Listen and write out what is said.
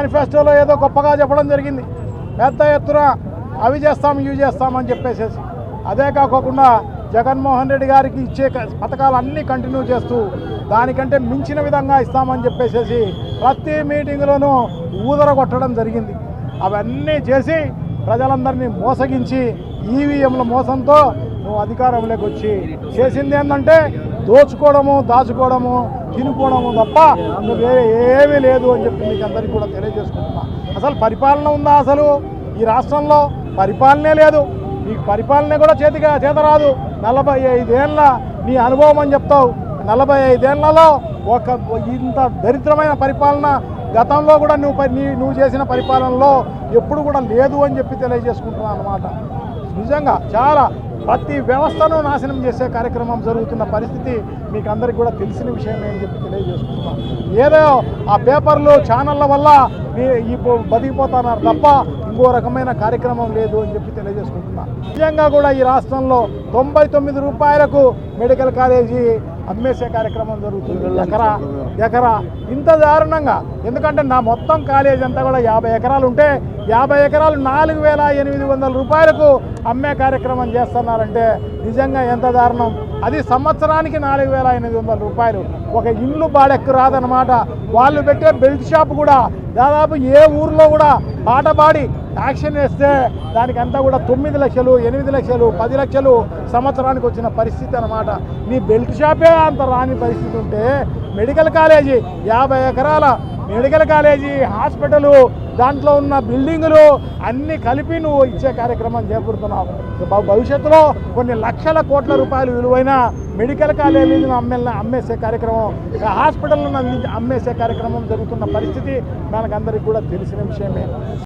మేనిఫెస్టోలో ఏదో గొప్పగా చెప్పడం జరిగింది, పెద్ద ఎత్తున అవి చేస్తాం ఇవి చేస్తామని చెప్పేసి. అదే కాకుండా జగన్మోహన్ రెడ్డి గారికి ఇచ్చే పథకాలన్నీ కంటిన్యూ చేస్తూ దానికంటే మించిన విధంగా ఇస్తామని చెప్పేసి ప్రతి మీటింగ్లోనూ ఊదరగొట్టడం జరిగింది. అవన్నీ చేసి ప్రజలందరినీ మోసగించి ఈవీఎంల మోసంతో నువ్వు అధికారంలోకి వచ్చి చేసింది ఏంటంటే దోచుకోవడము, దాచుకోవడము, తినుకోవడము తప్ప నువ్వు వేరే ఏమీ లేదు అని చెప్పి మీకు అందరికీ కూడా తెలియజేసుకుంటున్నా. అసలు పరిపాలన ఉందా? అసలు ఈ రాష్ట్రంలో పరిపాలనే లేదు. నీకు పరిపాలన కూడా చేతరాదు. 45 ఏళ్ళ నీ అనుభవం అని చెప్తావు. 45 ఏళ్లలో ఇంత దరిద్రమైన పరిపాలన గతంలో కూడా నువ్వు చేసిన పరిపాలనలో ఎప్పుడు కూడా లేదు అని చెప్పి తెలియజేసుకుంటున్నాను అన్నమాట. నిజంగా చాలా ప్రతి వ్యవస్థను నాశనం చేసే కార్యక్రమం జరుగుతున్న పరిస్థితి మీకు అందరికీ కూడా తెలిసిన విషయమే అని చెప్పి తెలియజేసుకుంటున్నాం. ఏదో ఆ పేపర్లు ఛానళ్ళ వల్ల బతికిపోతున్నారు తప్ప ఇంకో రకమైన కార్యక్రమం లేదు అని చెప్పి తెలియజేసుకుంటున్నా. నిజంగా కూడా ఈ రాష్ట్రంలో 99 రూపాయలకు మెడికల్ కాలేజీ అమ్మేసే కార్యక్రమం జరుగుతుంది. ఎకరా ఇంత దారుణంగా. ఎందుకంటే నా మొత్తం కాలేజీ అంతా కూడా 50 ఎకరాలు ఉంటే 50 ఎకరాలు 4,800 రూపాయలకు అమ్మే కార్యక్రమం చేస్తున్నారంటే నిజంగా ఎంత దారుణం. అది సంవత్సరానికి 4,800 రూపాయలు. ఒక ఇల్లు బాడెక్కు రాదనమాట. వాళ్ళు పెట్టే బెల్ట్ షాప్ కూడా దాదాపు ఏ ఊర్లో కూడా పాట పాడి యాక్షన్ వేస్తే దానికంతా కూడా 9 లక్షలు, 8 లక్షలు, 10 లక్షలు సంవత్సరానికి వచ్చిన పరిస్థితి అనమాట. నీ బెల్ట్ షాపే అంత రాని పరిస్థితి ఉంటే మెడికల్ కాలేజీ 50 ఎకరాల మెడికల్ కాలేజీ, హాస్పిటలు, దాంట్లో ఉన్న బిల్డింగులు అన్నీ కలిపి నువ్వు ఇచ్చే కార్యక్రమం చేపడుతున్నావు. భవిష్యత్తులో కొన్ని లక్షల కోట్ల రూపాయలు విలువైన మెడికల్ కాలేజీలను అమ్మేసే కార్యక్రమం, హాస్పిటల్ను అమ్మేసే కార్యక్రమం జరుగుతున్న పరిస్థితి మనకందరికీ కూడా తెలిసిన విషయమే.